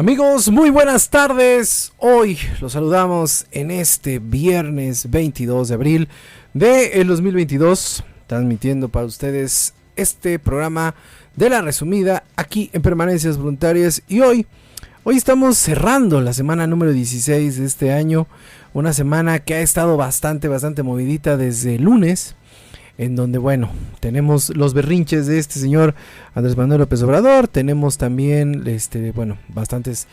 Amigos, muy buenas tardes. Hoy los saludamos en este viernes 22 de abril del 2022, transmitiendo para ustedes este programa de La Resumida aquí en Permanencias Voluntarias. Y hoy estamos cerrando la semana número 16 de este año, una semana que ha estado bastante movidita desde el lunes, en donde, bueno, tenemos los berrinches de este señor Andrés Manuel López Obrador, tenemos también, bastantes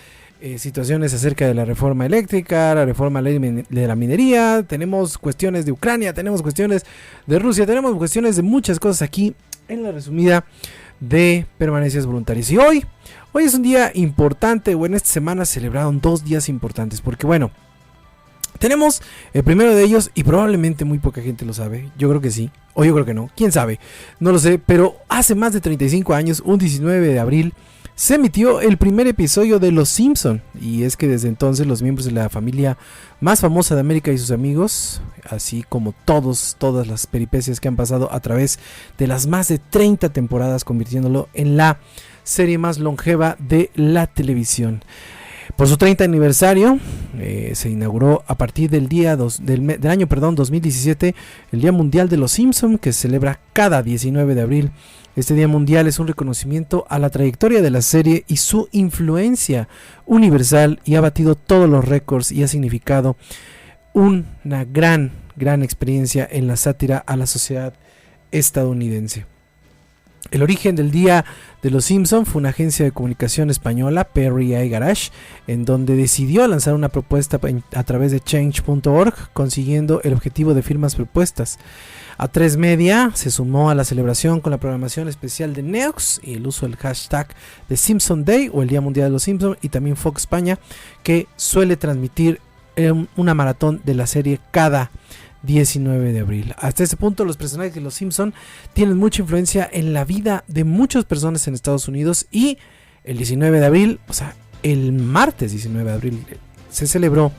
situaciones acerca de la reforma eléctrica, la reforma de la minería, tenemos cuestiones de Ucrania, tenemos cuestiones de Rusia, tenemos cuestiones de muchas cosas aquí en La Resumida de Permanencias Voluntarias. Y hoy es un día importante, en esta semana celebraron 2 días importantes, porque bueno, tenemos el primero de ellos y probablemente muy poca gente lo sabe, yo creo que sí, o yo creo que no, quién sabe, no lo sé, pero hace más de 35 años, un 19 de abril, se emitió el primer episodio de Los Simpson, y es que desde entonces los miembros de la familia más famosa de América y sus amigos, así como todas las peripecias que han pasado a través de las más de 30 temporadas, convirtiéndolo en la serie más longeva de la televisión. Por su 30 aniversario se inauguró a partir del año 2017 el Día Mundial de los Simpson, que se celebra cada 19 de abril. Este Día Mundial es un reconocimiento a la trayectoria de la serie y su influencia universal, y ha batido todos los récords y ha significado una gran experiencia en la sátira a la sociedad estadounidense. El origen del Día de los Simpson fue una agencia de comunicación española, Perry A. Garage, en donde decidió lanzar una propuesta a través de change.org, consiguiendo el objetivo de firmas propuestas. A3 Media se sumó a la celebración con la programación especial de Neox y el uso del hashtag de Simpson Day o el Día Mundial de los Simpson, y también Fox España, que suele transmitir una maratón de la serie cada 19 de abril. Hasta este punto, los personajes de Los Simpson tienen mucha influencia en la vida de muchas personas en Estados Unidos, y el 19 de abril, o sea, el martes 19 de abril, se celebró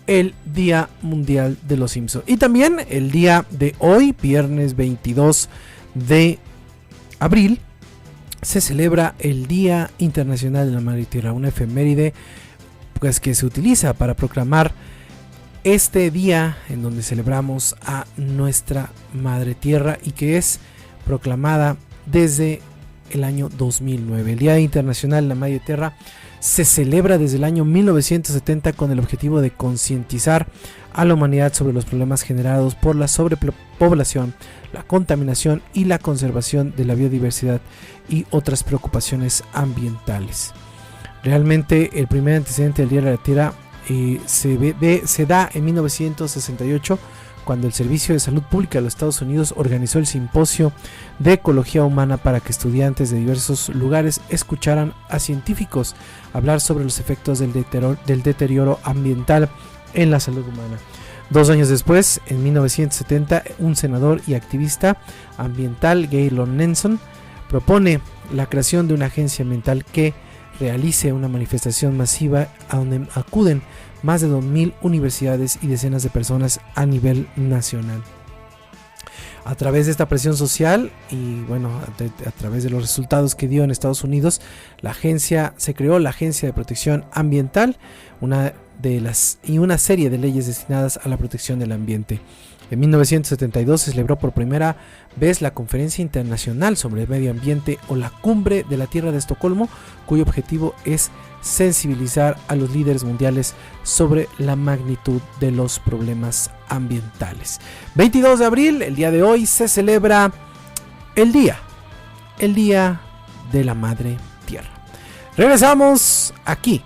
el Día Mundial de los Simpson. Y también el día de hoy, viernes 22 de abril, se celebra el Día Internacional de la Madre Tierra, una efeméride pues que se utiliza para proclamar este día en donde celebramos a nuestra Madre Tierra, y que es proclamada desde el año 2009. El Día Internacional de la Madre Tierra se celebra desde el año 1970 con el objetivo de concientizar a la humanidad sobre los problemas generados por la sobrepoblación, la contaminación y la conservación de la biodiversidad y otras preocupaciones ambientales. Realmente el primer antecedente del Día de la Tierra se da en 1968, cuando el Servicio de Salud Pública de los Estados Unidos organizó el Simposio de Ecología Humana para que estudiantes de diversos lugares escucharan a científicos hablar sobre los efectos del deterioro ambiental en la salud humana. 2 años después, en 1970, un senador y activista ambiental, Gaylord Nelson, propone la creación de una agencia ambiental que realice una manifestación masiva a donde acuden más de 2,000 universidades y decenas de personas a nivel nacional. A través de esta presión social y a través de los resultados que dio en Estados Unidos, se creó la Agencia de Protección Ambiental, una serie de leyes destinadas a la protección del ambiente. En 1972 se celebró por primera vez la Conferencia Internacional sobre el Medio Ambiente, o la Cumbre de la Tierra de Estocolmo, cuyo objetivo es sensibilizar a los líderes mundiales sobre la magnitud de los problemas ambientales. 22 de abril, el día de hoy, se celebra el Día de la Madre Tierra. Regresamos aquí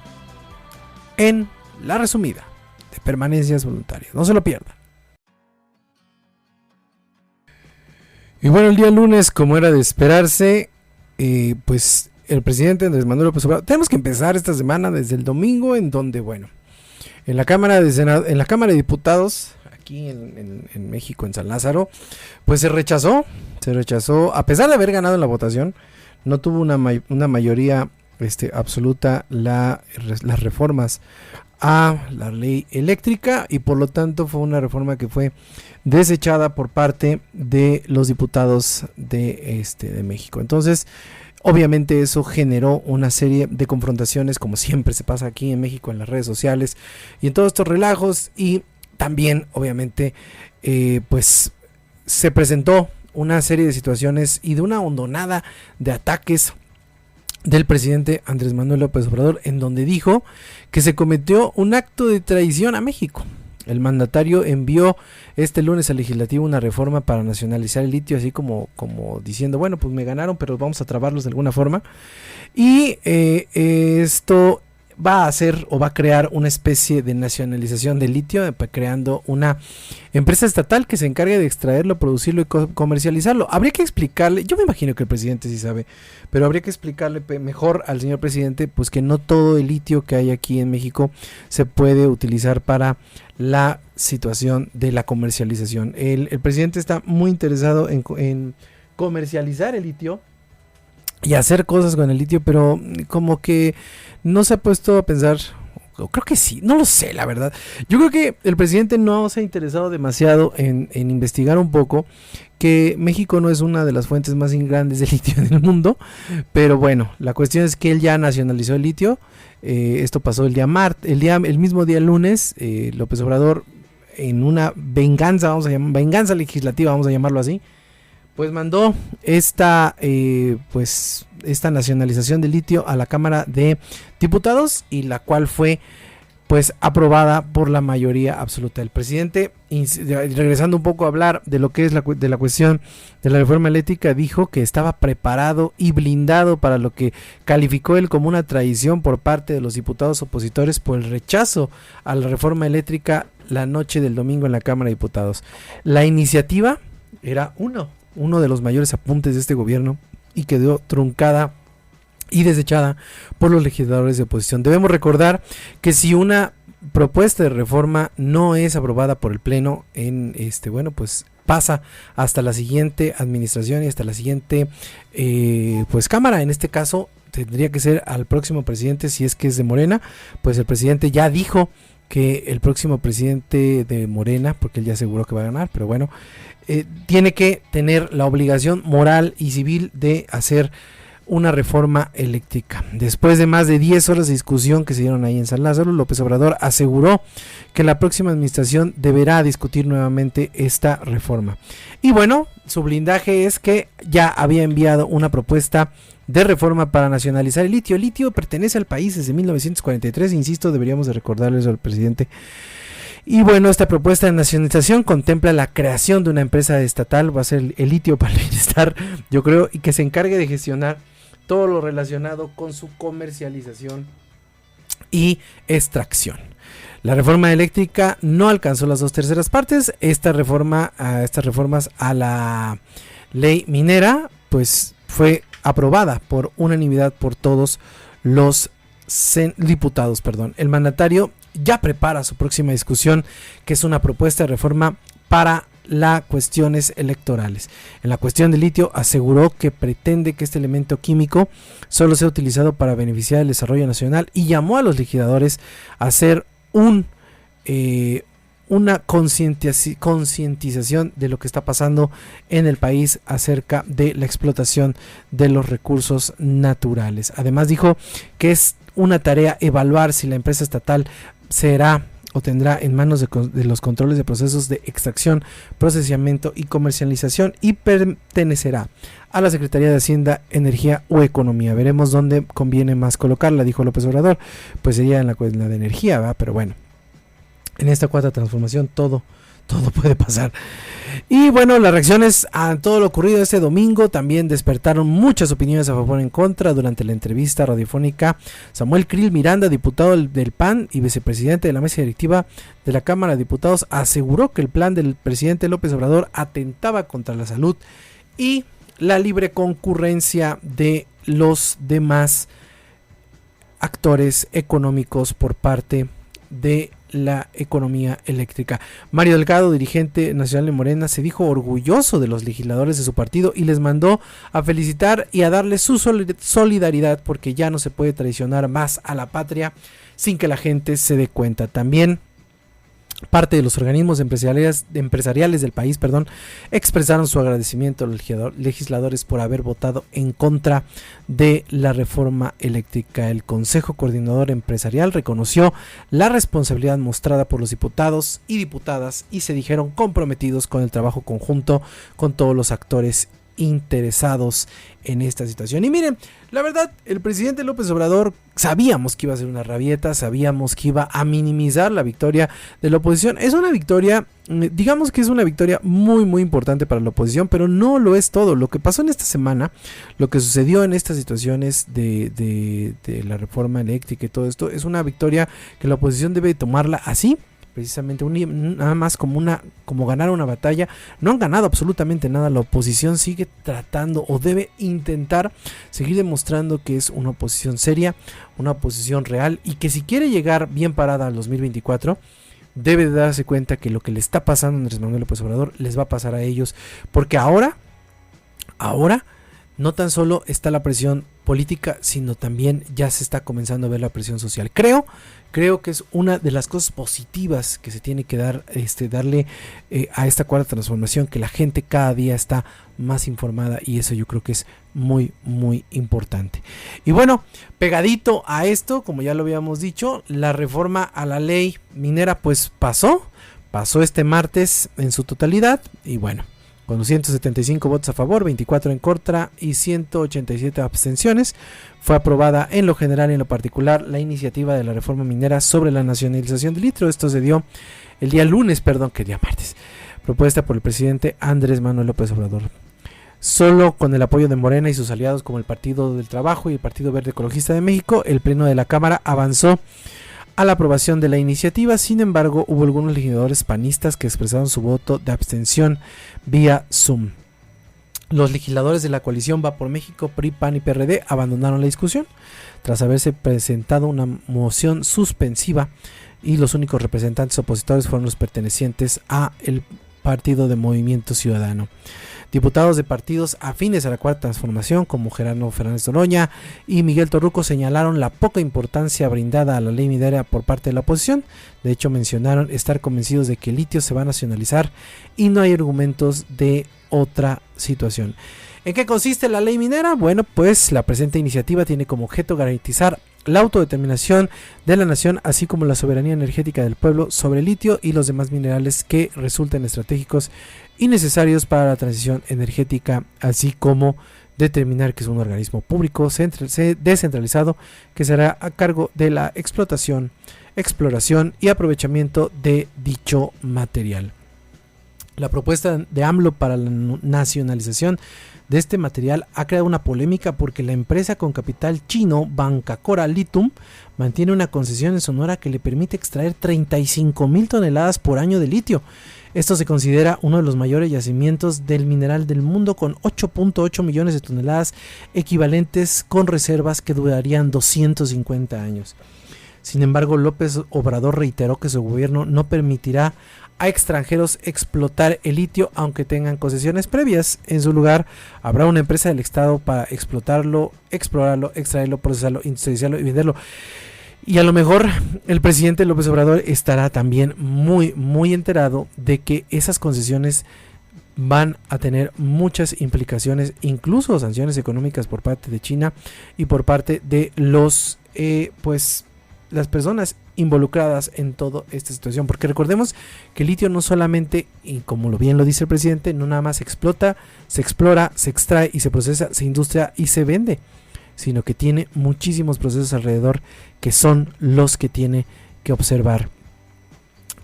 en La Resumida de Permanencias Voluntarias. No se lo pierdan. Y bueno, el día lunes, como era de esperarse, pues el presidente Andrés Manuel López Obrador, tenemos que empezar esta semana desde el domingo, en donde, en la Cámara de Diputados, aquí en México, en San Lázaro, pues se rechazó, a pesar de haber ganado en la votación, no tuvo una mayoría absoluta las reformas a la ley eléctrica, y por lo tanto fue una reforma que fue desechada por parte de los diputados de México. Entonces, Obviamente eso generó una serie de confrontaciones, como siempre se pasa aquí en México en las redes sociales y en todos estos relajos, y también obviamente pues se presentó una serie de situaciones y de una hondonada de ataques del presidente Andrés Manuel López Obrador, en donde dijo que se cometió un acto de traición a México. El mandatario envió este lunes al legislativo una reforma para nacionalizar el litio, así como diciendo, bueno, pues me ganaron, pero vamos a trabarlos de alguna forma. Y esto va a hacer o va a crear una especie de nacionalización del litio, creando una empresa estatal que se encargue de extraerlo, producirlo y comercializarlo. Habría que explicarle, yo me imagino que el presidente sí sabe, pero habría que explicarle mejor al señor presidente pues que no todo el litio que hay aquí en México se puede utilizar para la situación de la comercialización. El presidente está muy interesado en comercializar el litio y hacer cosas con el litio, pero como que no se ha puesto a pensar, o creo que sí, no lo sé, la verdad. Yo creo que el presidente no se ha interesado demasiado en investigar un poco que México no es una de las fuentes más grandes de litio en el mundo, pero bueno, la cuestión es que él ya nacionalizó el litio. Esto pasó el mismo día lunes. López Obrador, en una venganza, venganza legislativa, vamos a llamarlo así, pues mandó esta nacionalización del litio a la Cámara de Diputados, y la cual fue pues aprobada por la mayoría absoluta. El presidente, regresando un poco a hablar de lo que es de la cuestión de la reforma eléctrica, dijo que estaba preparado y blindado para lo que calificó él como una traición por parte de los diputados opositores por el rechazo a la reforma eléctrica la noche del domingo en la Cámara de Diputados. La iniciativa era uno de los mayores apuntes de este gobierno y quedó truncada y desechada por los legisladores de oposición. Debemos recordar que si una propuesta de reforma no es aprobada por el pleno, pues pasa hasta la siguiente administración y hasta la siguiente pues cámara. En este caso tendría que ser al próximo presidente, si es que es de Morena. Pues el presidente ya dijo que el próximo presidente de Morena, porque él ya aseguró que va a ganar, pero bueno, tiene que tener la obligación moral y civil de hacer una reforma eléctrica. Después de más de 10 horas de discusión que se dieron ahí en San Lázaro, López Obrador aseguró que la próxima administración deberá discutir nuevamente esta reforma. Y bueno, su blindaje es que ya había enviado una propuesta de reforma para nacionalizar el litio. El litio pertenece al país desde 1943, insisto, deberíamos de recordarle eso al presidente. Y bueno, esta propuesta de nacionalización contempla la creación de una empresa estatal, va a ser el litio para el bienestar, yo creo, y que se encargue de gestionar todo lo relacionado con su comercialización y extracción. La reforma eléctrica no alcanzó las 2/3 partes. Estas reformas a la ley minera pues fue aprobada por unanimidad por todos los diputados. El mandatario ya prepara su próxima discusión, que es una propuesta de reforma para las cuestiones electorales. En la cuestión del litio aseguró que pretende que este elemento químico solo sea utilizado para beneficiar el desarrollo nacional, y llamó a los legisladores a hacer una concientización de lo que está pasando en el país acerca de la explotación de los recursos naturales. Además dijo que es una tarea evaluar si la empresa estatal será o tendrá en manos de los controles de procesos de extracción, procesamiento y comercialización, y pertenecerá a la Secretaría de Hacienda, Energía o Economía. Veremos dónde conviene más colocarla, dijo López Obrador. Pues sería en la de energía, ¿verdad? Pero bueno, en esta cuarta transformación todo puede pasar. Y bueno, las reacciones a todo lo ocurrido este domingo también despertaron muchas opiniones a favor y en contra. Durante la entrevista radiofónica, Samuel Krill Miranda, diputado del PAN y vicepresidente de la mesa directiva de la Cámara de Diputados, aseguró que el plan del presidente López Obrador atentaba contra la salud y la libre concurrencia de los demás actores económicos por parte de la economía eléctrica. Mario Delgado, dirigente nacional de Morena, se dijo orgulloso de los legisladores de su partido y les mandó a felicitar y a darles su solidaridad, porque ya no se puede traicionar más a la patria sin que la gente se dé cuenta. También Parte de los organismos empresariales del país, expresaron su agradecimiento a los legisladores por haber votado en contra de la reforma eléctrica. El Consejo Coordinador Empresarial reconoció la responsabilidad mostrada por los diputados y diputadas y se dijeron comprometidos con el trabajo conjunto con todos los actores interesados en esta situación. Y miren, la verdad, el presidente López Obrador, sabíamos que iba a ser una rabieta, sabíamos que iba a minimizar la victoria de la oposición. Es una victoria, digamos que es una victoria muy muy importante para la oposición, pero no lo es todo. Lo que pasó en esta semana, lo que sucedió en estas situaciones de la reforma eléctrica y todo esto, es una victoria que la oposición debe tomarla así, precisamente nada más como ganar una batalla. No han ganado absolutamente nada. La oposición sigue tratando o debe intentar seguir demostrando que es una oposición seria, una oposición real, y que si quiere llegar bien parada al 2024 debe de darse cuenta que lo que le está pasando a Andrés Manuel López Obrador les va a pasar a ellos, porque ahora no tan solo está la presión política, sino también ya se está comenzando a ver la presión social. Creo que es una de las cosas positivas que se tiene que darle a esta cuarta transformación, que la gente cada día está más informada, y eso yo creo que es muy muy importante. Y bueno, pegadito a esto, como ya lo habíamos dicho, la reforma a la ley minera pues pasó este martes en su totalidad, y bueno, con 275 votos a favor, 24 en contra y 187 abstenciones, fue aprobada en lo general y en lo particular la iniciativa de la reforma minera sobre la nacionalización del litio. Esto se dio el día martes, propuesta por el presidente Andrés Manuel López Obrador. Solo con el apoyo de Morena y sus aliados como el Partido del Trabajo y el Partido Verde Ecologista de México, el Pleno de la Cámara avanzó a la aprobación de la iniciativa. Sin embargo, hubo algunos legisladores panistas que expresaron su voto de abstención vía Zoom. Los legisladores de la coalición Va por México, PRI, PAN y PRD abandonaron la discusión tras haberse presentado una moción suspensiva, y los únicos representantes opositores fueron los pertenecientes a el Partido de Movimiento Ciudadano. Diputados de partidos afines a la Cuarta Transformación, como Gerardo Fernández Noroña y Miguel Torruco, señalaron la poca importancia brindada a la ley minera por parte de la oposición. De hecho, mencionaron estar convencidos de que el litio se va a nacionalizar y no hay argumentos de otra situación. ¿En qué consiste la ley minera? Bueno, pues la presente iniciativa tiene como objeto garantizar la autodeterminación de la nación, así como la soberanía energética del pueblo sobre el litio y los demás minerales que resulten estratégicos y necesarios para la transición energética, así como determinar que es un organismo público descentralizado que será a cargo de la explotación, exploración y aprovechamiento de dicho material. La propuesta de AMLO para la nacionalización de este material ha creado una polémica porque la empresa con capital chino Bancacora Lithium mantiene una concesión en Sonora que le permite extraer 35,000 toneladas por año de litio. Esto se considera uno de los mayores yacimientos del mineral del mundo, con 8.8 millones de toneladas equivalentes, con reservas que durarían 250 años. Sin embargo, López Obrador reiteró que su gobierno no permitirá a extranjeros explotar el litio aunque tengan concesiones previas. En su lugar, habrá una empresa del Estado para explotarlo, explorarlo, extraerlo, procesarlo, industrializarlo y venderlo. Y a lo mejor el presidente López Obrador estará también muy muy enterado de que esas concesiones van a tener muchas implicaciones, incluso sanciones económicas por parte de China y por parte de los las personas involucradas en toda esta situación, porque recordemos que el litio no solamente, y como bien lo dice el presidente, no nada más se explota, se explora, se extrae y se procesa, se industria y se vende, sino que tiene muchísimos procesos alrededor que son los que tiene que observar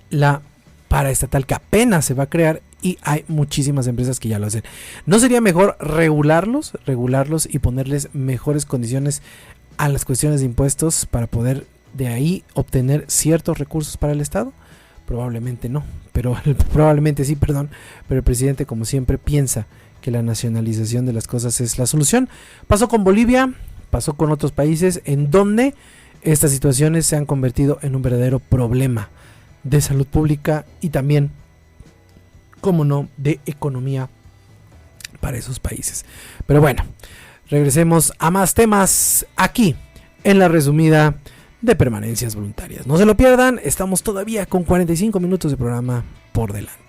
la paraestatal que apenas se va a crear, y hay muchísimas empresas que ya lo hacen. ¿No sería mejor regularlos y ponerles mejores condiciones a las cuestiones de impuestos para poder de ahí obtener ciertos recursos para el Estado? Probablemente no, pero probablemente sí, pero el presidente, como siempre, piensa que la nacionalización de las cosas es la solución. Pasó con Bolivia, pasó con otros países en donde estas situaciones se han convertido en un verdadero problema de salud pública y también, como no, de economía para esos países. Pero bueno, regresemos a más temas aquí en la resumida de permanencias voluntarias. No se lo pierdan, estamos todavía con 45 minutos de programa por delante.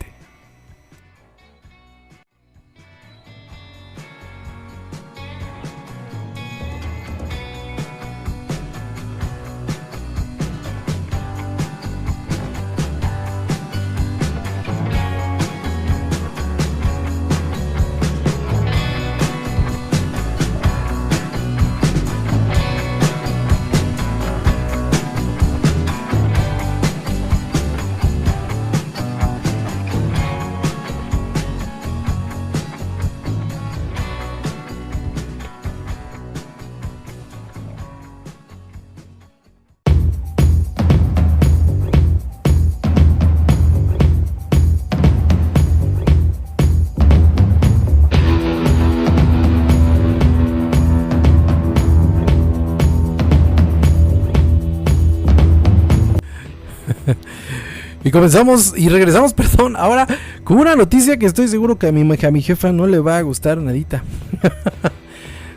Y comenzamos y regresamos, perdón, ahora con una noticia que estoy seguro que a mi jefa no le va a gustar nadita.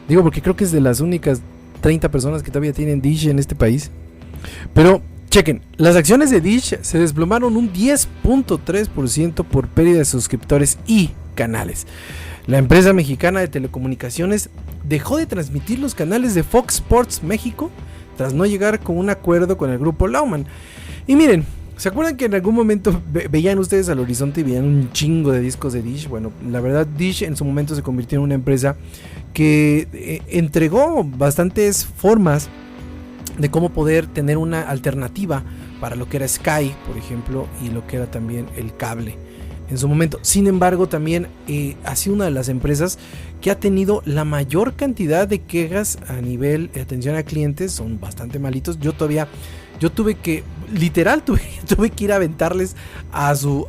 Digo, porque creo que es de las únicas 30 personas que todavía tienen Dish en este país. Pero chequen, las acciones de Dish se desplomaron un 10.3% por pérdida de suscriptores y canales. La empresa mexicana de telecomunicaciones dejó de transmitir los canales de Fox Sports México tras no llegar con un acuerdo con el grupo Lauman. Y miren, ¿se acuerdan que en algún momento veían ustedes al horizonte y veían un chingo de discos de Dish? Bueno, la verdad Dish en su momento se convirtió en una empresa que entregó bastantes formas de cómo poder tener una alternativa para lo que era Sky, por ejemplo, y lo que era también el cable en su momento. Sin embargo, también ha sido una de las empresas que ha tenido la mayor cantidad de quejas a nivel de atención a clientes. Son bastante malitos. Yo tuve que, literal, tuve que ir a aventarles a su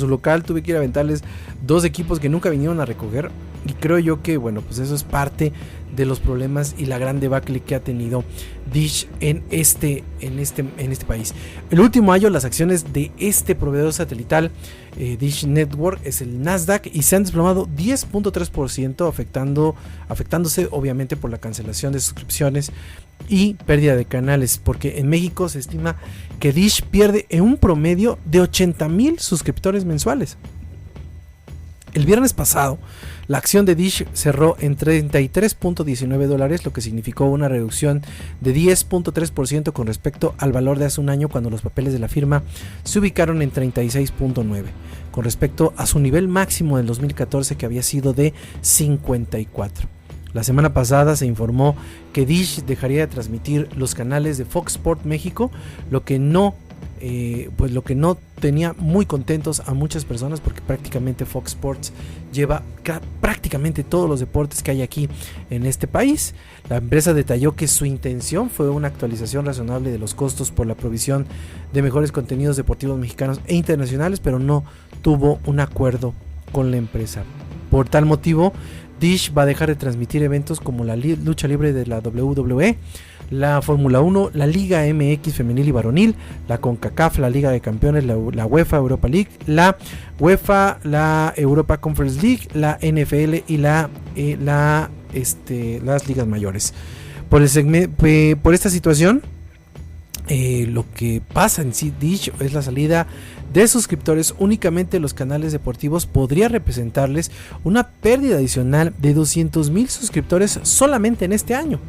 local, tuve que ir a aventarles 2 equipos que nunca vinieron a recoger. Y creo yo que, bueno, pues eso es parte de los problemas y la gran debacle que ha tenido Dish en este país. El último año las acciones de este proveedor satelital, Dish Network, es el Nasdaq, y se han desplomado 10.3%, afectándose obviamente por la cancelación de suscripciones y pérdida de canales, porque en México se estima que Dish pierde en un promedio de 80,000 suscriptores mensuales. El viernes pasado, la acción de Dish cerró en $33.19, lo que significó una reducción de 10.3% con respecto al valor de hace un año, cuando los papeles de la firma se ubicaron en 36.9, con respecto a su nivel máximo del 2014, que había sido de 54. La semana pasada se informó que Dish dejaría de transmitir los canales de Fox Sports México, lo que no tenía muy contentos a muchas personas, porque prácticamente Fox Sports lleva prácticamente todos los deportes que hay aquí en este país. La empresa detalló que su intención fue una actualización razonable de los costos por la provisión de mejores contenidos deportivos mexicanos e internacionales, pero no tuvo un acuerdo con la empresa. Por tal motivo, Dish va a dejar de transmitir eventos como la lucha libre de la WWE, la Fórmula 1, la Liga MX femenil y varonil, la CONCACAF, la Liga de Campeones, la UEFA Europa League, la UEFA, la Europa Conference League, la NFL y las ligas mayores. Por esta situación, lo que pasa en sí Dish es la salida de suscriptores. Únicamente los canales deportivos podría representarles una pérdida adicional de 200,000 suscriptores solamente en este año.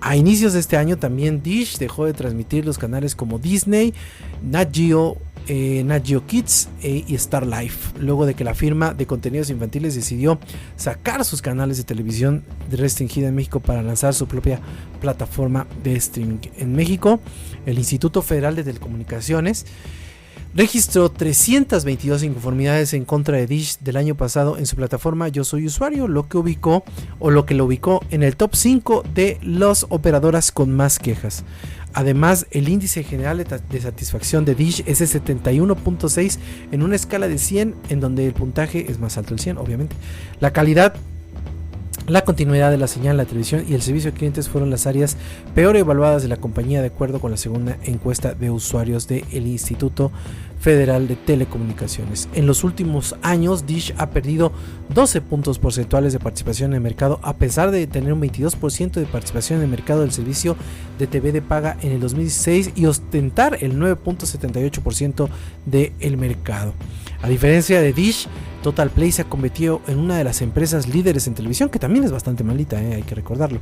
A inicios de este año también Dish dejó de transmitir los canales como Disney, Nat Geo Kids y Star Life, luego de que la firma de contenidos infantiles decidió sacar sus canales de televisión restringida en México para lanzar su propia plataforma de streaming. En México, el Instituto Federal de Telecomunicaciones registró 322 inconformidades en contra de Dish del año pasado en su plataforma Yo Soy Usuario, lo que lo ubicó en el top 5 de las operadoras con más quejas. Además, el índice general de satisfacción de Dish es de 71.6 en una escala de 100, en donde el puntaje es más alto, el 100 obviamente. La calidad La continuidad de la señal, la televisión y el servicio de clientes fueron las áreas peor evaluadas de la compañía, de acuerdo con la segunda encuesta de usuarios del Instituto Federal de Telecomunicaciones. En los últimos años, Dish ha perdido 12 puntos porcentuales de participación en el mercado, a pesar de tener un 22% de participación en el mercado del servicio de TV de paga en el 2016 y ostentar el 9.78% del mercado. A diferencia de Dish, Total Play se ha convertido en una de las empresas líderes en televisión, que también es bastante malita, hay que recordarlo.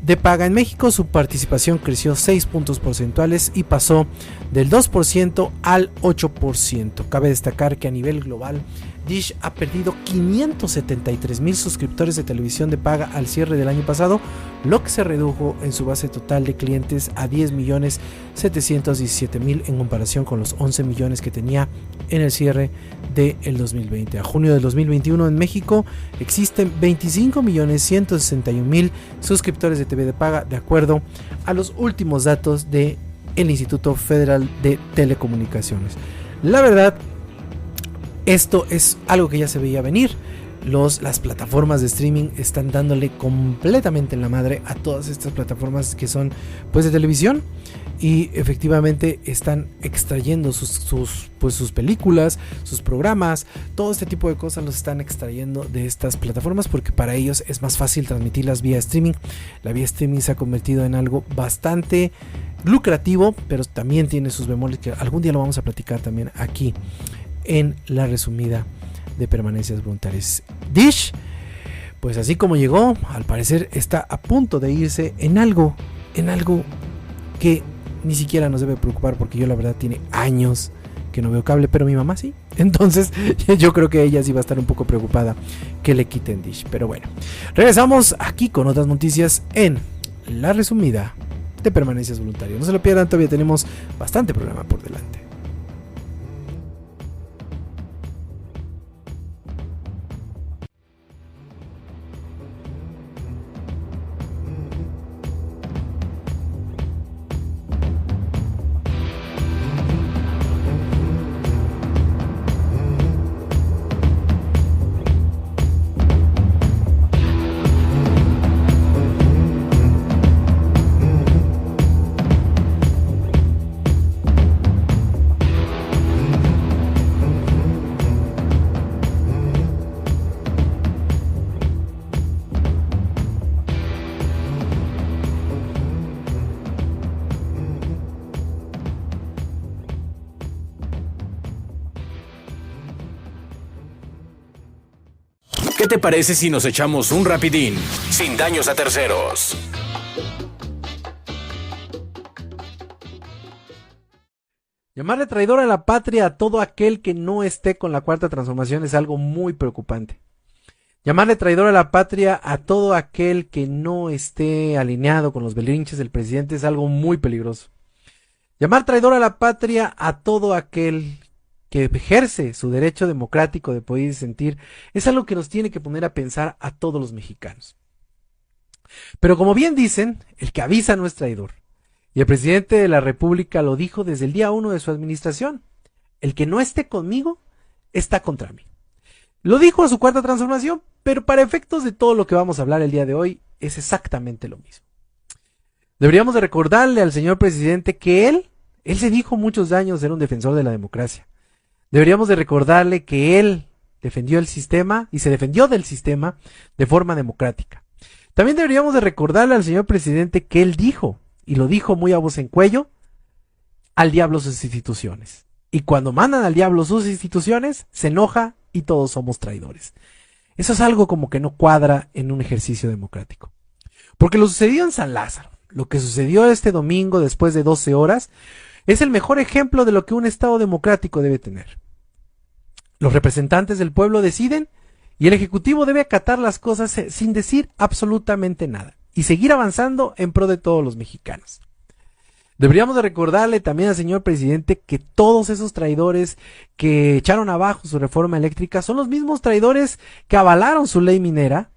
De paga en México, su participación creció 6 puntos porcentuales y pasó del 2% al 8%. Cabe destacar que a nivel global, Dish ha perdido 573,000 suscriptores de televisión de paga al cierre del año pasado, lo que se redujo en su base total de clientes a 10,717,000 en comparación con los 11 millones que tenía en el cierre del 2020. A junio del 2021 en México existen 25,161,000 suscriptores de TV de paga, de acuerdo a los últimos datos del Instituto Federal de Telecomunicaciones. La verdad, esto es algo que ya se veía venir. Las plataformas de streaming están dándole completamente en la madre a todas estas plataformas que son pues de televisión, y efectivamente están extrayendo sus películas, sus programas, todo este tipo de cosas los están extrayendo de estas plataformas porque para ellos es más fácil transmitirlas vía streaming. La vía streaming se ha convertido en algo bastante lucrativo, pero también tiene sus bemoles que algún día lo vamos a platicar también aquí en la resumida de permanencias voluntarias. Dish, pues así como llegó, al parecer está a punto de irse en algo que ni siquiera nos debe preocupar, porque yo la verdad tiene años que no veo cable, pero mi mamá sí. Entonces yo creo que ella sí va a estar un poco preocupada que le quiten Dish. Pero bueno, regresamos aquí con otras noticias en la resumida de permanencias voluntarias. No se lo pierdan, todavía tenemos bastante programa por delante. ¿Qué te parece si nos echamos un rapidín, sin daños a terceros? Llamarle traidor a la patria a todo aquel que no esté con la Cuarta Transformación es algo muy preocupante. Llamarle traidor a la patria a todo aquel que no esté alineado con los berrinches del presidente es algo muy peligroso. Llamar traidor a la patria a todo aquel que ejerce su derecho democrático de poder sentir es algo que nos tiene que poner a pensar a todos los mexicanos. Pero como bien dicen, el que avisa no es traidor. Y el presidente de la República lo dijo desde el día 1 de su administración: el que no esté conmigo está contra mí. Lo dijo a su Cuarta Transformación, pero para efectos de todo lo que vamos a hablar el día de hoy es exactamente lo mismo. Deberíamos de recordarle al señor presidente que él se dijo muchos años ser un defensor de la democracia. Deberíamos de recordarle que él defendió el sistema y se defendió del sistema de forma democrática. También deberíamos de recordarle al señor presidente que él dijo, y lo dijo muy a voz en cuello, al diablo sus instituciones. Y cuando mandan al diablo sus instituciones, se enoja y todos somos traidores. Eso es algo como que no cuadra en un ejercicio democrático. Porque lo sucedido en San Lázaro, lo que sucedió este domingo después de 12 horas, es el mejor ejemplo de lo que un Estado democrático debe tener. Los representantes del pueblo deciden y el Ejecutivo debe acatar las cosas sin decir absolutamente nada y seguir avanzando en pro de todos los mexicanos. Deberíamos de recordarle también al señor presidente que todos esos traidores que echaron abajo su reforma eléctrica son los mismos traidores que avalaron su ley minera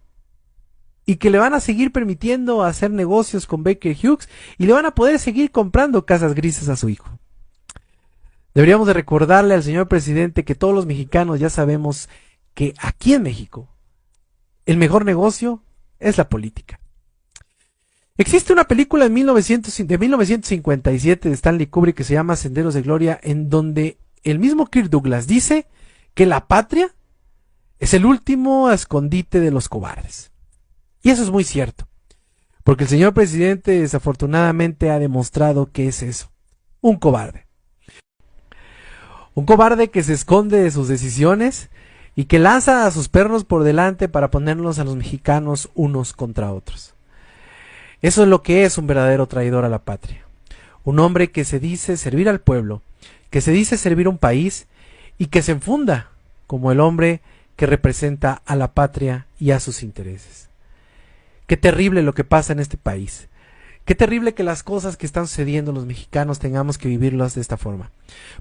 y que le van a seguir permitiendo hacer negocios con Baker Hughes y le van a poder seguir comprando casas grises a su hijo. Deberíamos de recordarle al señor presidente que todos los mexicanos ya sabemos que aquí en México el mejor negocio es la política. Existe una película de 1957 de Stanley Kubrick que se llama Senderos de Gloria, en donde el mismo Kirk Douglas dice que la patria es el último escondite de los cobardes. Y eso es muy cierto, porque el señor presidente desafortunadamente ha demostrado que es eso, un cobarde. Un cobarde que se esconde de sus decisiones y que lanza a sus perros por delante para ponerlos a los mexicanos unos contra otros. Eso es lo que es un verdadero traidor a la patria. Un hombre que se dice servir al pueblo, que se dice servir a un país y que se enfunda como el hombre que representa a la patria y a sus intereses. Qué terrible lo que pasa en este país. Qué terrible que las cosas que están sucediendo los mexicanos tengamos que vivirlas de esta forma.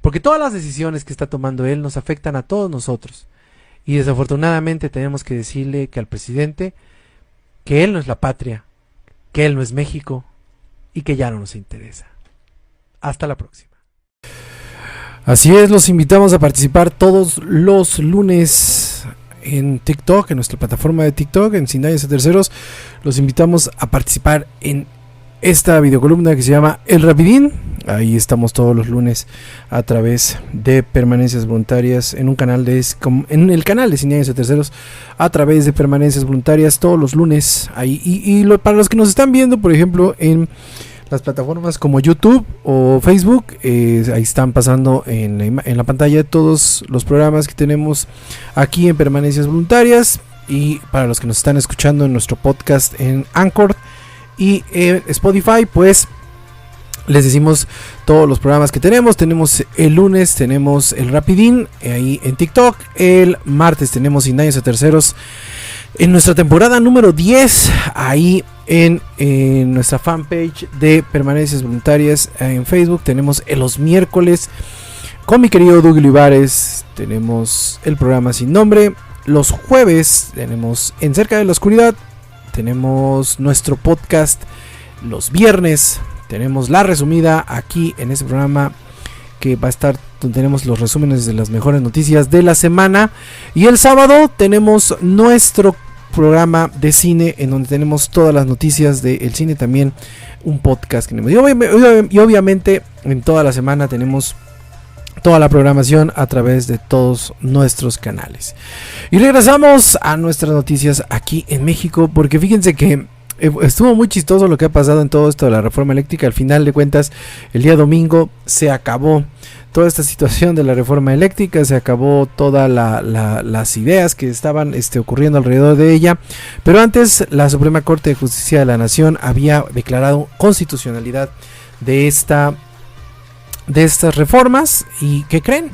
Porque todas las decisiones que está tomando él nos afectan a todos nosotros. Y desafortunadamente tenemos que decirle que al presidente que él no es la patria, que él no es México y que ya no nos interesa. Hasta la próxima. Así es, los invitamos a participar todos los lunes en TikTok, en nuestra plataforma de TikTok, en Sin Daños a Terceros. Los invitamos a participar en esta videocolumna que se llama El Rapidín. Ahí estamos todos los lunes a través de permanencias voluntarias en un canal en el canal de Sin Daños a Terceros, a través de permanencias voluntarias todos los lunes ahí. Para los que nos están viendo, por ejemplo, en las plataformas como YouTube o Facebook, ahí están pasando en la pantalla todos los programas que tenemos aquí en permanencias voluntarias. Y para los que nos están escuchando en nuestro podcast en Anchor y en Spotify, pues les decimos todos los programas que tenemos. Tenemos el lunes, tenemos el Rapidín ahí en TikTok. El martes tenemos Sin Daños a Terceros en nuestra temporada número 10, ahí en nuestra fanpage de permanencias voluntarias en Facebook. Tenemos los miércoles con mi querido Doug Olivares, tenemos el programa Sin Nombre. Los jueves tenemos En Cerca de la Oscuridad. Tenemos nuestro podcast los viernes. Tenemos La Resumida aquí en este programa que va a estar, donde tenemos los resúmenes de las mejores noticias de la semana. Y el sábado tenemos nuestro programa de cine, en donde tenemos todas las noticias del cine, también un podcast que tenemos. Y obviamente en toda la semana tenemos toda la programación a través de todos nuestros canales. Y regresamos a nuestras noticias aquí en México, porque fíjense que estuvo muy chistoso lo que ha pasado en todo esto de la reforma eléctrica. Al final de cuentas, el día domingo se acabó toda esta situación de la reforma eléctrica, se acabó todas las ideas que estaban ocurriendo alrededor de ella. Pero antes, la Suprema Corte de Justicia de la Nación había declarado constitucionalidad de estas reformas. ¿Y qué creen?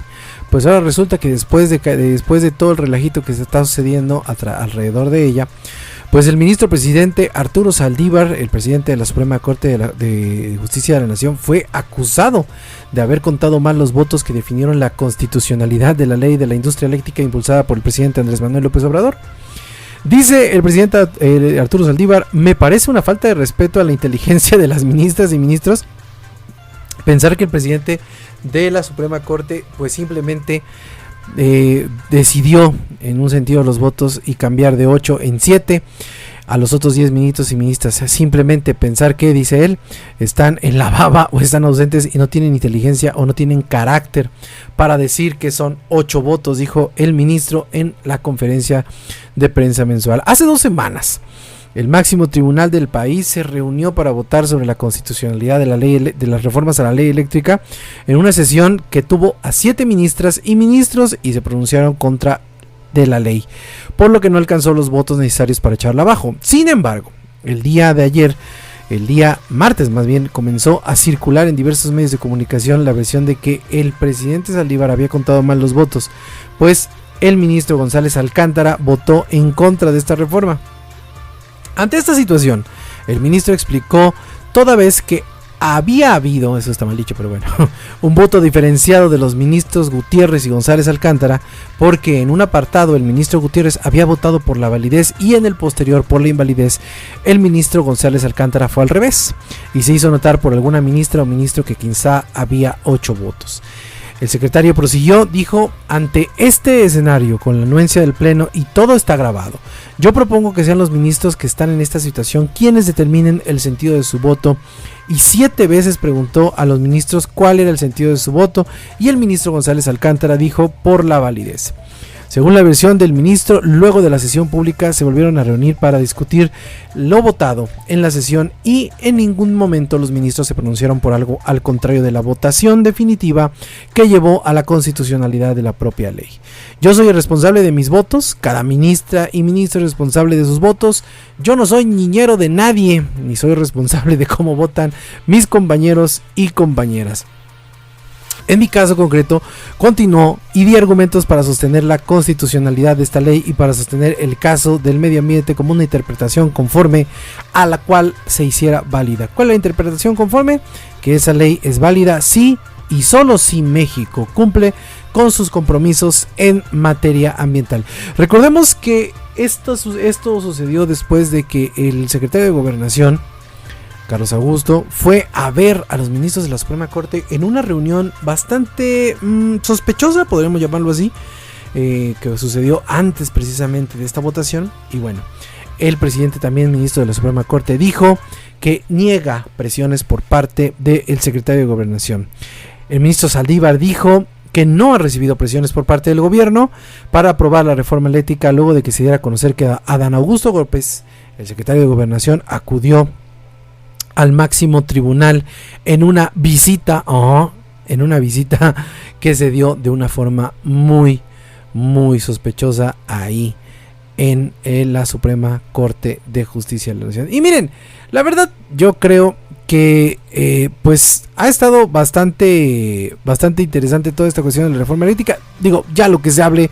Pues ahora resulta que después de todo el relajito que se está sucediendo alrededor de ella, pues el ministro presidente Arturo Saldívar, el presidente de la Suprema Corte de Justicia de la Nación, fue acusado de haber contado mal los votos que definieron la constitucionalidad de la ley de la industria eléctrica impulsada por el presidente Andrés Manuel López Obrador. Dice el presidente Arturo Saldívar: me parece una falta de respeto a la inteligencia de las ministras y ministros pensar que el presidente de la Suprema Corte pues simplemente decidió en un sentido los votos y cambiar de 8 en 7 a los otros 10 ministros y ministras. Simplemente pensar que, dice él, están en la baba o están ausentes y no tienen inteligencia o no tienen carácter para decir que son 8 votos, dijo el ministro en la conferencia de prensa mensual. Hace 2 semanas el máximo tribunal del país se reunió para votar sobre la constitucionalidad de la ley de las reformas a la ley eléctrica en una sesión que tuvo a 7 ministras y ministros y se pronunciaron contra de la ley, por lo que no alcanzó los votos necesarios para echarla abajo. Sin embargo, el día martes más bien, comenzó a circular en diversos medios de comunicación la versión de que el presidente Saldívar había contado mal los votos, pues el ministro González Alcántara votó en contra de esta reforma. Ante esta situación, el ministro explicó toda vez que había habido, eso está mal dicho, pero bueno, un voto diferenciado de los ministros Gutiérrez y González Alcántara, porque en un apartado el ministro Gutiérrez había votado por la validez y en el posterior por la invalidez. El ministro González Alcántara fue al revés y se hizo notar por alguna ministra o ministro que quizá había 8 votos. El secretario prosiguió, dijo: ante este escenario, con la anuencia del Pleno y todo está grabado, yo propongo que sean los ministros que están en esta situación quienes determinen el sentido de su voto. Y 7 veces preguntó a los ministros cuál era el sentido de su voto, y el ministro González Alcántara dijo: por la validez. Según la versión del ministro, luego de la sesión pública se volvieron a reunir para discutir lo votado en la sesión y en ningún momento los ministros se pronunciaron por algo al contrario de la votación definitiva que llevó a la constitucionalidad de la propia ley. Yo soy el responsable de mis votos, cada ministra y ministro es responsable de sus votos. Yo no soy niñero de nadie, ni soy responsable de cómo votan mis compañeros y compañeras. En mi caso concreto, continuó y di argumentos para sostener la constitucionalidad de esta ley y para sostener el caso del medio ambiente como una interpretación conforme a la cual se hiciera válida. ¿Cuál es la interpretación conforme? Que esa ley es válida si y solo si México cumple con sus compromisos en materia ambiental. Recordemos que esto sucedió después de que el secretario de Gobernación, Carlos Augusto, fue a ver a los ministros de la Suprema Corte en una reunión bastante sospechosa, podríamos llamarlo así, que sucedió antes precisamente de esta votación. Y bueno, el presidente, también ministro de la Suprema Corte, dijo que niega presiones por parte del secretario de Gobernación. El ministro Saldívar dijo que no ha recibido presiones por parte del gobierno para aprobar la reforma eléctrica luego de que se diera a conocer que Adán Augusto López, el secretario de Gobernación, acudió al máximo tribunal en una visita que se dio de una forma muy sospechosa ahí en la Suprema Corte de Justicia de la Nación. Y miren, la verdad yo creo que pues ha estado bastante interesante toda esta cuestión de la reforma eléctrica. Digo, ya lo que se hable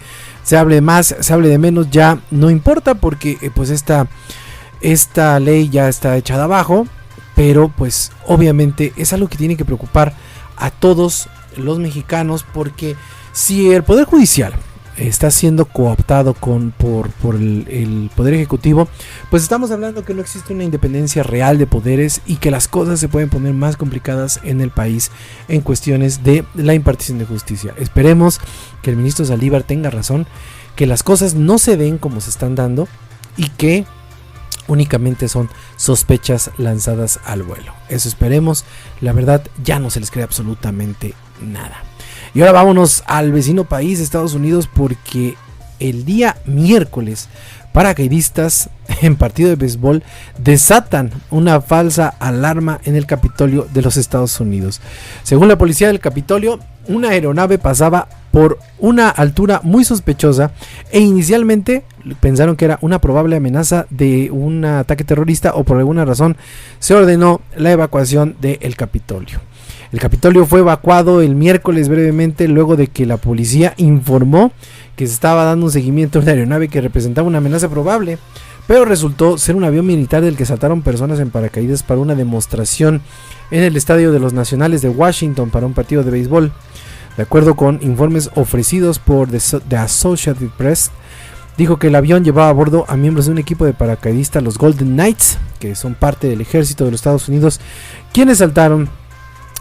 más, se hable de menos, ya no importa, porque pues esta ley ya está echada abajo. Pero pues obviamente es algo que tiene que preocupar a todos los mexicanos, porque si el Poder Judicial está siendo cooptado por el Poder Ejecutivo, pues estamos hablando que no existe una independencia real de poderes y que las cosas se pueden poner más complicadas en el país en cuestiones de la impartición de justicia. Esperemos que el ministro Saldívar tenga razón, que las cosas no se den como se están dando y que únicamente son sospechas lanzadas al vuelo. Eso esperemos. La verdad, ya no se les cree absolutamente nada. Y ahora vámonos al vecino país, Estados Unidos, porque el día miércoles, paracaidistas en partido de béisbol desatan una falsa alarma en el Capitolio de los Estados Unidos. Según la policía del Capitolio, una aeronave pasaba por una altura muy sospechosa e inicialmente pensaron que era una probable amenaza de un ataque terrorista, o por alguna razón se ordenó la evacuación del Capitolio. El Capitolio fue evacuado el miércoles brevemente luego de que la policía informó que se estaba dando un seguimiento a una aeronave que representaba una amenaza probable, pero resultó ser un avión militar del que saltaron personas en paracaídas para una demostración en el Estadio de los Nacionales de Washington para un partido de béisbol. De acuerdo con informes ofrecidos por The Associated Press, dijo que el avión llevaba a bordo a miembros de un equipo de paracaidistas, los Golden Knights, que son parte del ejército de los Estados Unidos, quienes saltaron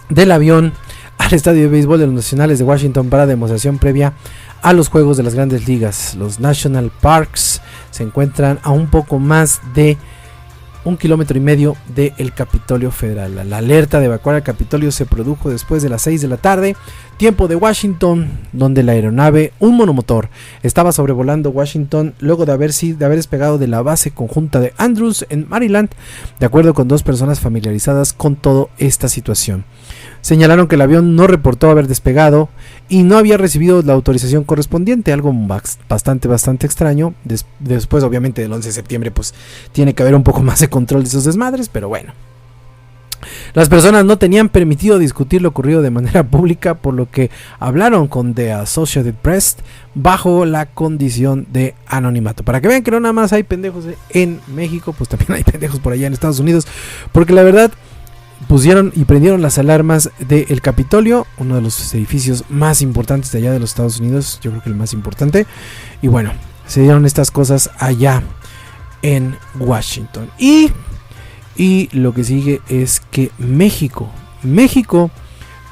del avión al estadio de béisbol de los Nacionales de Washington para demostración previa a los juegos de las Grandes Ligas. Los National Parks se encuentran a un poco más de 1,5 kilómetros del Capitolio Federal. La alerta de evacuar el Capitolio se produjo después de las 6 de la tarde, tiempo de Washington, donde la aeronave, un monomotor, estaba sobrevolando Washington luego de haber despegado de la base conjunta de Andrews en Maryland, de acuerdo con 2 personas familiarizadas con toda esta situación. Señalaron que el avión no reportó haber despegado y no había recibido la autorización correspondiente, algo bastante extraño. Después, obviamente, del 11 de septiembre, pues tiene que haber un poco más de control de esos desmadres, pero bueno. Las personas no tenían permitido discutir lo ocurrido de manera pública, por lo que hablaron con The Associated Press bajo la condición de anonimato. Para que vean que no nada más hay pendejos en México, pues también hay pendejos por allá en Estados Unidos, porque la verdad pusieron y prendieron las alarmas del Capitolio, uno de los edificios más importantes de allá de los Estados Unidos, yo creo que el más importante, y bueno, se dieron estas cosas allá en Washington. Y lo que sigue es que México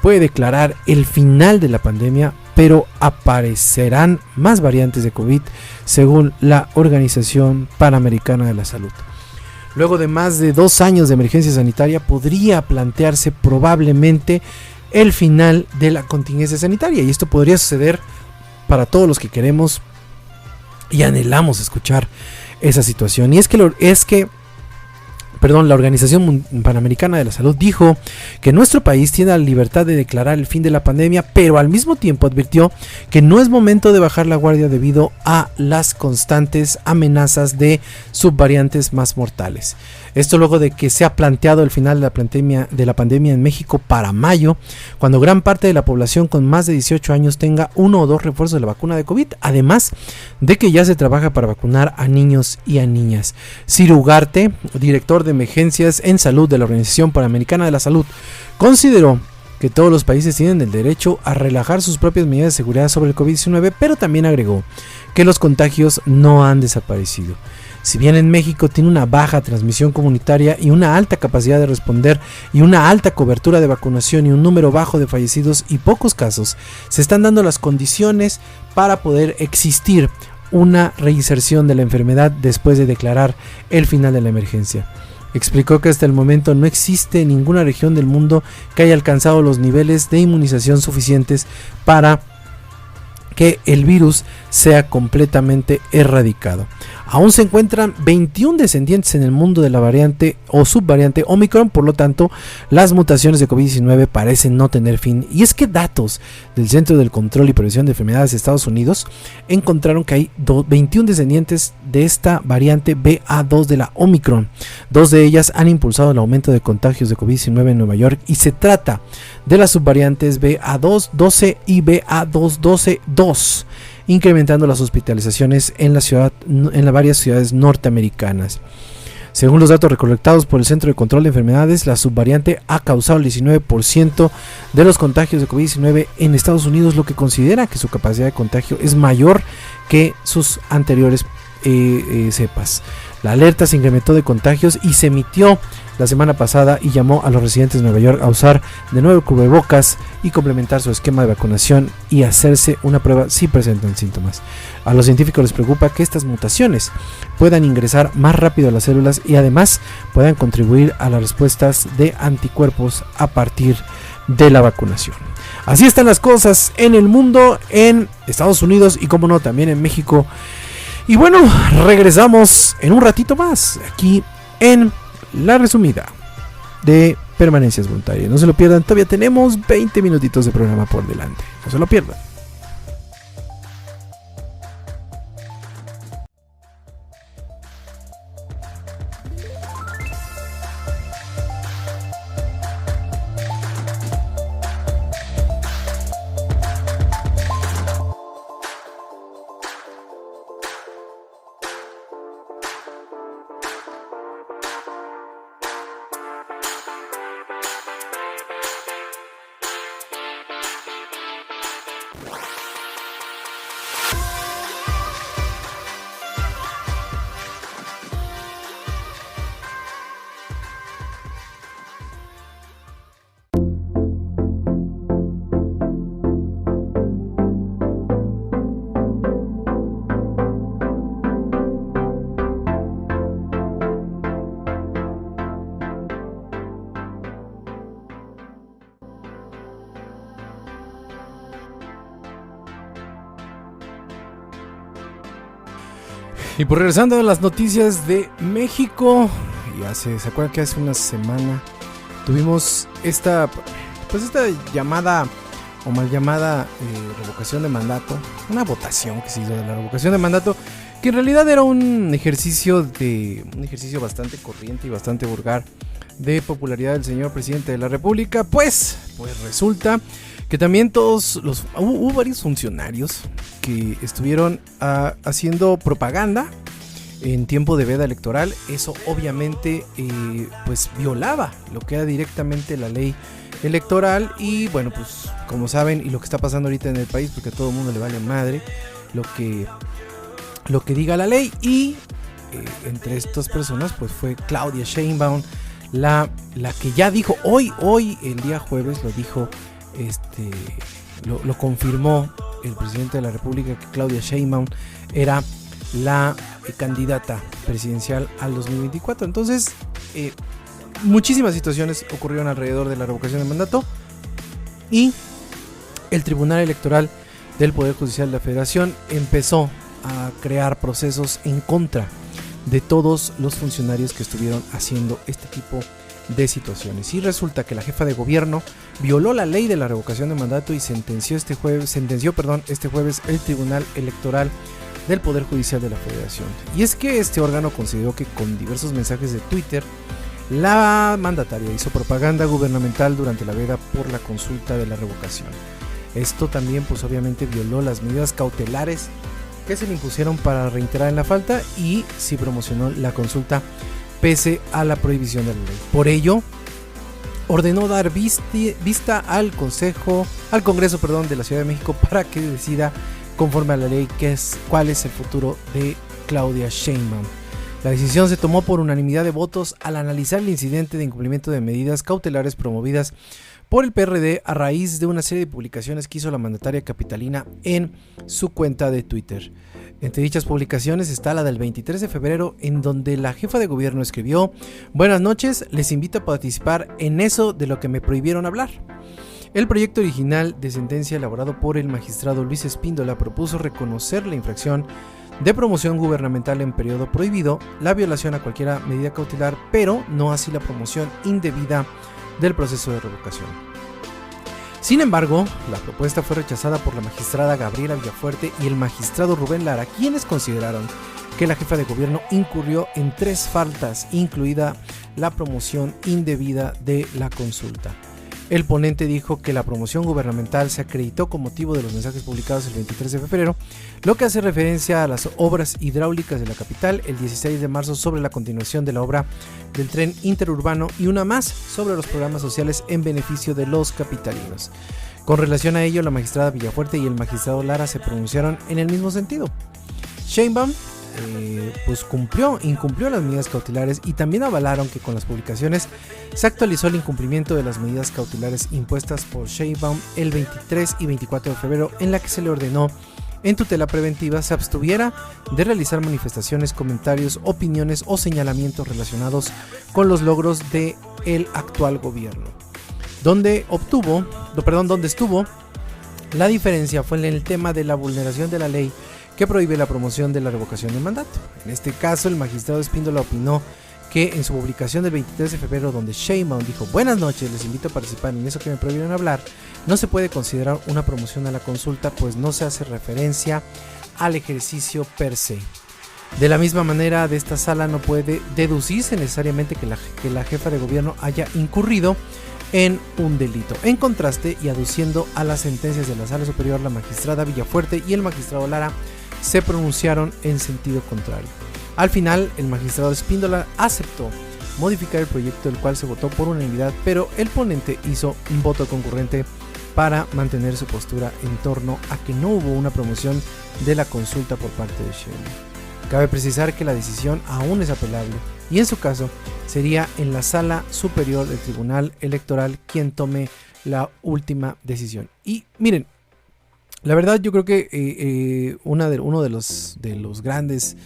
puede declarar el final de la pandemia, pero aparecerán más variantes de COVID según la Organización Panamericana de la Salud. Luego de más de 2 años de emergencia sanitaria, podría plantearse probablemente el final de la contingencia sanitaria, y esto podría suceder para todos los que queremos y anhelamos escuchar esa situación. Y es que la Organización Panamericana de la Salud dijo que nuestro país tiene la libertad de declarar el fin de la pandemia, pero al mismo tiempo advirtió que no es momento de bajar la guardia debido a las constantes amenazas de subvariantes más mortales. Esto luego de que se ha planteado el final de la pandemia en México para mayo, cuando gran parte de la población con más de 18 años tenga 1 o 2 refuerzos de la vacuna de COVID, además de que ya se trabaja para vacunar a niños y a niñas. Ciro Ugarte, director de emergencias en salud de la Organización Panamericana de la Salud, consideró que todos los países tienen el derecho a relajar sus propias medidas de seguridad sobre el COVID-19, pero también agregó que los contagios no han desaparecido. Si bien en México tiene una baja transmisión comunitaria y una alta capacidad de responder y una alta cobertura de vacunación y un número bajo de fallecidos y pocos casos, se están dando las condiciones para poder existir una reinserción de la enfermedad después de declarar el final de la emergencia. Explicó que hasta el momento no existe ninguna región del mundo que haya alcanzado los niveles de inmunización suficientes para que el virus sea completamente erradicado. Aún se encuentran 21 descendientes en el mundo de la variante o subvariante Omicron, por lo tanto, las mutaciones de COVID-19 parecen no tener fin. Y es que datos del Centro del Control y Prevención de Enfermedades de Estados Unidos encontraron que hay 21 descendientes de esta variante BA2 de la Omicron. 2 de ellas han impulsado el aumento de contagios de COVID-19 en Nueva York, y se trata de las subvariantes BA2.12 y BA2.12.2, incrementando las hospitalizaciones en varias ciudades norteamericanas. Según los datos recolectados por el Centro de Control de Enfermedades, la subvariante ha causado el 19% de los contagios de COVID-19 en Estados Unidos, lo que considera que su capacidad de contagio es mayor que sus anteriores cepas. La alerta se incrementó de contagios y se emitió la semana pasada, y llamó a los residentes de Nueva York a usar de nuevo cubrebocas y complementar su esquema de vacunación y hacerse una prueba si presentan síntomas. A los científicos les preocupa que estas mutaciones puedan ingresar más rápido a las células y además puedan contribuir a las respuestas de anticuerpos a partir de la vacunación. Así están las cosas en el mundo, en Estados Unidos y, como no, también en México. Y bueno, regresamos en un ratito más aquí en la resumida de Permanencias Voluntarias. No se lo pierdan, todavía tenemos 20 minutitos de programa por delante. No se lo pierdan. Y por regresando a las noticias de México, ¿se acuerdan que hace una semana tuvimos esta llamada o mal llamada revocación de mandato? Una votación que se hizo de la revocación de mandato, que en realidad era un ejercicio bastante corriente y bastante vulgar de popularidad del señor presidente de la República. Pues resulta que también hubo varios funcionarios que estuvieron haciendo propaganda en tiempo de veda electoral. Eso obviamente violaba lo que era directamente la ley electoral. Y bueno, pues como saben, y lo que está pasando ahorita en el país, porque a todo el mundo le vale madre lo que diga la ley. Y entre estas personas pues fue Claudia Sheinbaum, la que ya dijo hoy el día jueves, lo dijo lo confirmó el presidente de la República, que Claudia Sheinbaum era la candidata presidencial al 2024. Entonces, muchísimas situaciones ocurrieron alrededor de la revocación de mandato y el Tribunal Electoral del Poder Judicial de la Federación empezó a crear procesos en contra de todos los funcionarios que estuvieron haciendo este tipo de situaciones. Y resulta que la jefa de gobierno violó la ley de la revocación de mandato y sentenció este jueves el Tribunal Electoral del Poder Judicial de la Federación. Y es que este órgano consideró que con diversos mensajes de Twitter la mandataria hizo propaganda gubernamental durante la veda por la consulta de la revocación. Esto también pues obviamente violó las medidas cautelares que se le impusieron para reiterar en la falta y sí promocionó la consulta pese a la prohibición de la ley. Por ello, ordenó dar vista al Congreso de la Ciudad de México para que decida conforme a la ley cuál es el futuro de Claudia Sheinbaum. La decisión se tomó por unanimidad de votos al analizar el incidente de incumplimiento de medidas cautelares promovidas por el PRD a raíz de una serie de publicaciones que hizo la mandataria capitalina en su cuenta de Twitter. Entre dichas publicaciones está la del 23 de febrero, en donde la jefa de gobierno escribió: "Buenas noches, les invito a participar en eso de lo que me prohibieron hablar". El proyecto original de sentencia elaborado por el magistrado Luis Espíndola propuso reconocer la infracción de promoción gubernamental en periodo prohibido, la violación a cualquier medida cautelar, pero no así la promoción indebida del proceso de revocación. Sin embargo, la propuesta fue rechazada por la magistrada Gabriela Villafuerte y el magistrado Rubén Lara, quienes consideraron que la jefa de gobierno incurrió en 3 faltas, incluida la promoción indebida de la consulta. El ponente dijo que la promoción gubernamental se acreditó con motivo de los mensajes publicados el 23 de febrero, lo que hace referencia a las obras hidráulicas de la capital, el 16 de marzo sobre la continuación de la obra del tren interurbano y una más sobre los programas sociales en beneficio de los capitalinos. Con relación a ello, la magistrada Villafuerte y el magistrado Lara se pronunciaron en el mismo sentido. Sheinbaum incumplió las medidas cautelares y también avalaron que con las publicaciones se actualizó el incumplimiento de las medidas cautelares impuestas por Sheinbaum el 23 y 24 de febrero, en la que se le ordenó en tutela preventiva se abstuviera de realizar manifestaciones, comentarios, opiniones o señalamientos relacionados con los logros del actual gobierno. Donde estuvo la diferencia fue en el tema de la vulneración de la ley que prohíbe la promoción de la revocación de mandato. En este caso, el magistrado Espíndola opinó que en su publicación del 23 de febrero, donde Sheinbaum dijo: "Buenas noches, les invito a participar en eso que me prohibieron hablar", no se puede considerar una promoción a la consulta, pues no se hace referencia al ejercicio per se. De la misma manera, de esta sala no puede deducirse necesariamente que la jefa de gobierno haya incurrido en un delito. En contraste, y aduciendo a las sentencias de la Sala Superior, la magistrada Villafuerte y el magistrado Lara se pronunciaron en sentido contrario. Al final, el magistrado Espíndola aceptó modificar el proyecto, el cual se votó por unanimidad, pero el ponente hizo un voto concurrente para mantener su postura en torno a que no hubo una promoción de la consulta por parte de Sheinbaum. Cabe precisar que la decisión aún es apelable y en su caso sería en la Sala Superior del Tribunal Electoral quien tome la última decisión. Y miren, la verdad yo creo que uno de los grandes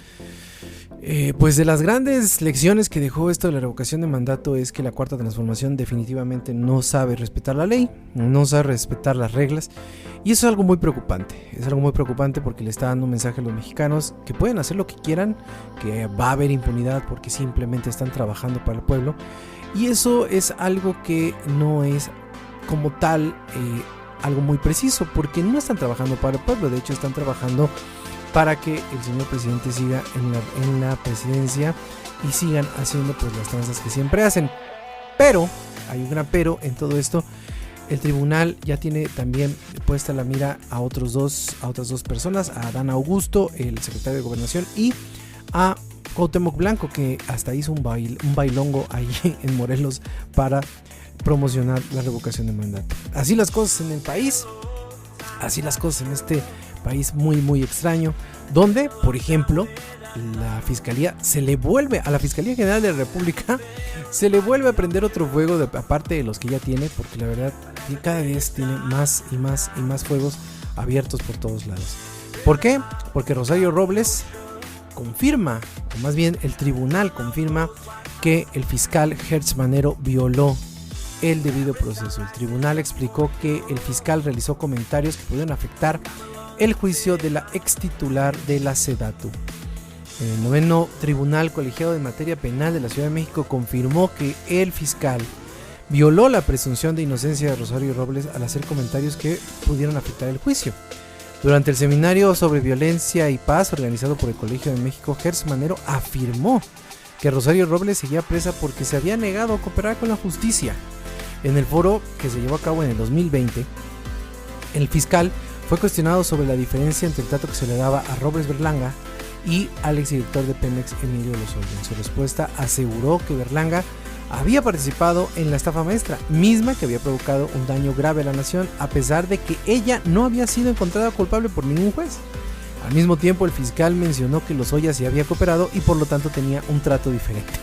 de las grandes lecciones que dejó esto de la revocación de mandato es que la Cuarta Transformación definitivamente no sabe respetar la ley, no sabe respetar las reglas, y eso es algo muy preocupante. Es algo muy preocupante porque le está dando un mensaje a los mexicanos que pueden hacer lo que quieran, que va a haber impunidad porque simplemente están trabajando para el pueblo, y eso es algo que no es como tal algo muy preciso, porque no están trabajando para el pueblo, de hecho están trabajando para que el señor presidente siga en la presidencia y sigan haciendo pues las tranzas que siempre hacen. Pero, hay un gran pero en todo esto, el tribunal ya tiene también puesta la mira a otras dos personas, a Adán Augusto, el secretario de Gobernación, y a Cuauhtémoc Blanco, que hasta hizo un bailongo ahí en Morelos para promocionar la revocación de mandato. Así las cosas en el país, así las cosas en este país muy muy extraño, donde, por ejemplo, la Fiscalía a la Fiscalía General de la República se le vuelve a prender otro fuego aparte de los que ya tiene, porque la verdad cada vez tiene más y más y más fuegos abiertos por todos lados. ¿Por qué? Porque Rosario Robles confirma, o más bien el tribunal confirma, que el fiscal Hertz Manero violó el debido proceso. El tribunal explicó que el fiscal realizó comentarios que pudieron afectar el juicio de la ex titular de la SEDATU. El noveno Tribunal Colegiado de Materia Penal de la Ciudad de México confirmó que el fiscal violó la presunción de inocencia de Rosario Robles al hacer comentarios que pudieron afectar el juicio. Durante el seminario sobre violencia y paz organizado por el Colegio de México, Hertz Manero afirmó que Rosario Robles seguía presa porque se había negado a cooperar con la justicia. En el foro que se llevó a cabo en el 2020, el fiscal fue cuestionado sobre la diferencia entre el trato que se le daba a Robles Berlanga y al exdirector de Pemex, Emilio Lozoya. En su respuesta aseguró que Berlanga había participado en la estafa maestra, misma que había provocado un daño grave a la nación, a pesar de que ella no había sido encontrada culpable por ningún juez. Al mismo tiempo, el fiscal mencionó que Lozoya sí había cooperado y por lo tanto tenía un trato diferente.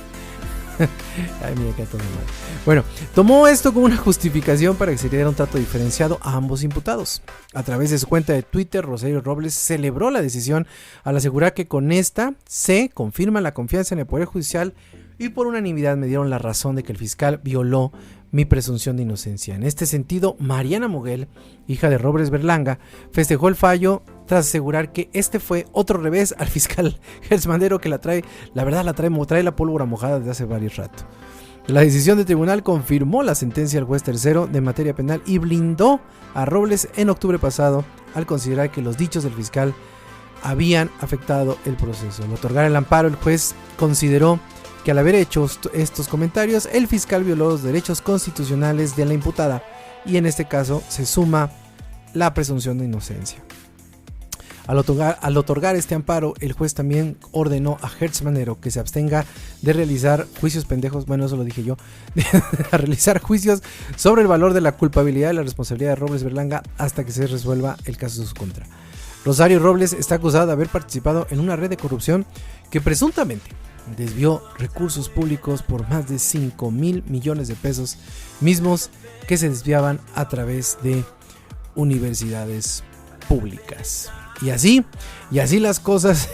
Ay, mira que todo mal. Bueno, tomó esto como una justificación para que se le diera un trato diferenciado a ambos imputados. A través de su cuenta de Twitter, Rosario Robles celebró la decisión al asegurar que con esta se confirma la confianza en el Poder Judicial y por unanimidad me dieron la razón de que el fiscal violó mi presunción de inocencia. En este sentido, Mariana Moguel, hija de Robles Berlanga, festejó el fallo tras asegurar que este fue otro revés al fiscal Hertz Manero, que trae la pólvora mojada desde hace varios rato. La decisión del tribunal confirmó la sentencia del juez tercero de materia penal y blindó a Robles en octubre pasado al considerar que los dichos del fiscal habían afectado el proceso. Al otorgar el amparo, el juez consideró que al haber hecho estos comentarios, el fiscal violó los derechos constitucionales de la imputada y en este caso se suma la presunción de inocencia. Al otorgar este amparo, el juez también ordenó a Hertz Manero que se abstenga de realizar juicios pendejos, bueno, eso lo dije yo, de realizar juicios sobre el valor de la culpabilidad y la responsabilidad de Robles Berlanga hasta que se resuelva el caso de su contra. Rosario Robles está acusada de haber participado en una red de corrupción que presuntamente desvió recursos públicos por más de 5,000 millones de pesos, mismos que se desviaban a través de universidades públicas. Y así las cosas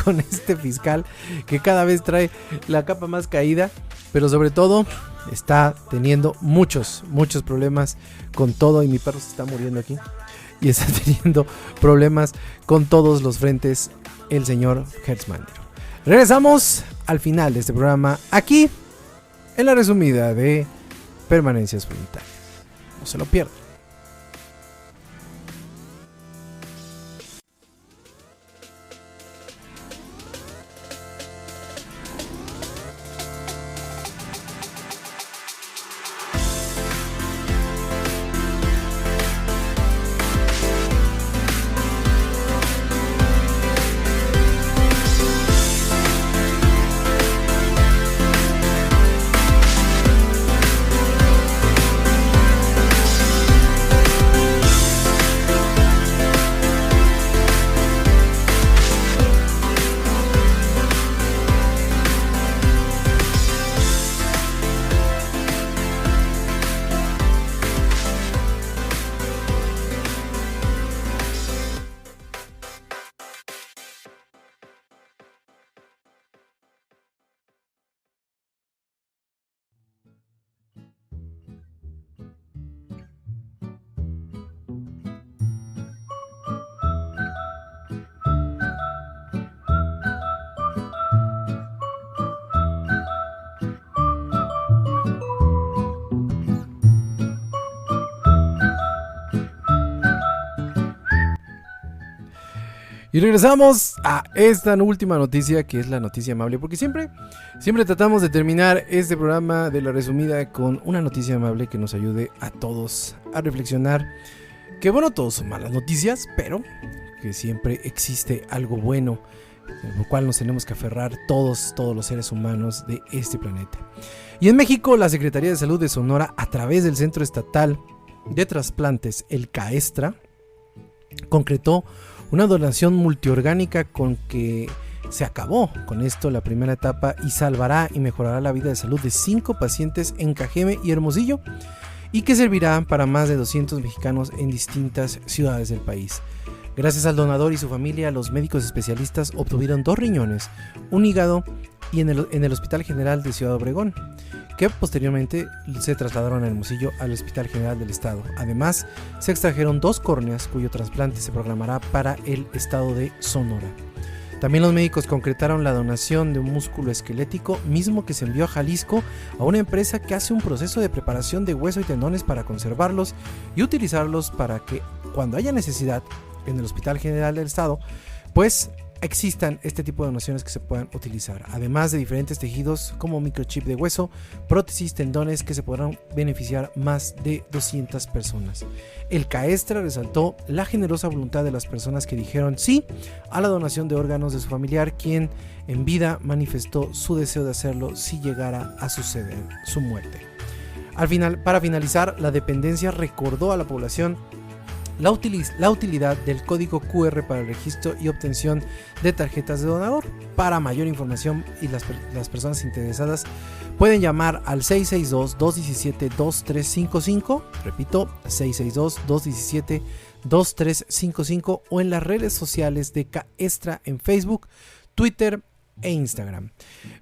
con este fiscal que cada vez trae la capa más caída, pero sobre todo está teniendo muchos problemas con todo, y mi perro se está muriendo aquí, y está teniendo problemas con todos los frentes el señor Hertz Manero. Regresamos al final de este programa aquí en la resumida de Permanencias Voluntarias. No se lo pierdan. Y regresamos a esta última noticia, que es la noticia amable, porque siempre tratamos de terminar este programa de la resumida con una noticia amable que nos ayude a todos a reflexionar. Que bueno, todos son malas noticias, pero que siempre existe algo bueno, en lo cual nos tenemos que aferrar todos los seres humanos de este planeta. Y en México, la Secretaría de Salud de Sonora, a través del Centro Estatal de Trasplantes, el CAESTRA, concretó una donación multiorgánica con que se acabó con esto la primera etapa y salvará y mejorará la vida de salud de 5 pacientes en Cajeme y Hermosillo, y que servirá para más de 200 mexicanos en distintas ciudades del país. Gracias al donador y su familia, los médicos especialistas obtuvieron 2 riñones, un hígado y en el Hospital General de Ciudad Obregón, que posteriormente se trasladaron a Hermosillo al Hospital General del Estado. Además, se extrajeron 2 córneas cuyo trasplante se programará para el estado de Sonora. También los médicos concretaron la donación de un músculo esquelético, mismo que se envió a Jalisco a una empresa que hace un proceso de preparación de hueso y tendones para conservarlos y utilizarlos para que cuando haya necesidad en el Hospital General del Estado, pues existan este tipo de donaciones que se puedan utilizar, además de diferentes tejidos como microchip de hueso, prótesis, tendones que se podrán beneficiar más de 200 personas. El CAESTRA resaltó la generosa voluntad de las personas que dijeron sí a la donación de órganos de su familiar, quien en vida manifestó su deseo de hacerlo si llegara a suceder su muerte. Para finalizar, la dependencia recordó a la población la utilidad del código QR para el registro y obtención de tarjetas de donador. Para mayor información y las personas interesadas pueden llamar al 662-217-2355, repito, 662-217-2355, o en las redes sociales de CAESTRA en Facebook, Twitter e Instagram.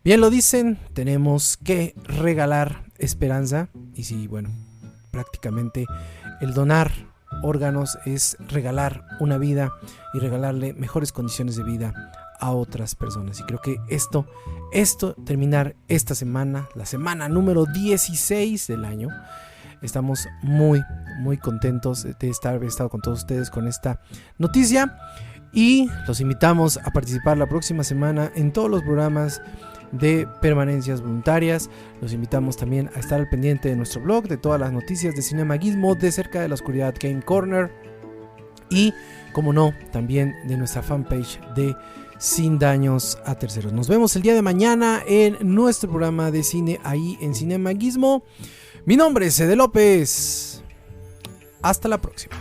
Bien lo dicen, tenemos que regalar esperanza, y sí, bueno, prácticamente el donar órganos es regalar una vida y regalarle mejores condiciones de vida a otras personas. Y creo que esto terminar esta semana, la semana número 16 del año, estamos muy contentos de haber estado con todos ustedes con esta noticia, y los invitamos a participar la próxima semana en todos los programas de permanencias voluntarias. Los invitamos también a estar al pendiente de nuestro blog, de todas las noticias de Cinema Gizmo, de Cerca de la Oscuridad Game Corner, y como no, también de nuestra fanpage de Sin Daños a Terceros. Nos vemos el día de mañana en nuestro programa de cine ahí en Cinema Gizmo. Mi nombre es Ede López. Hasta la próxima.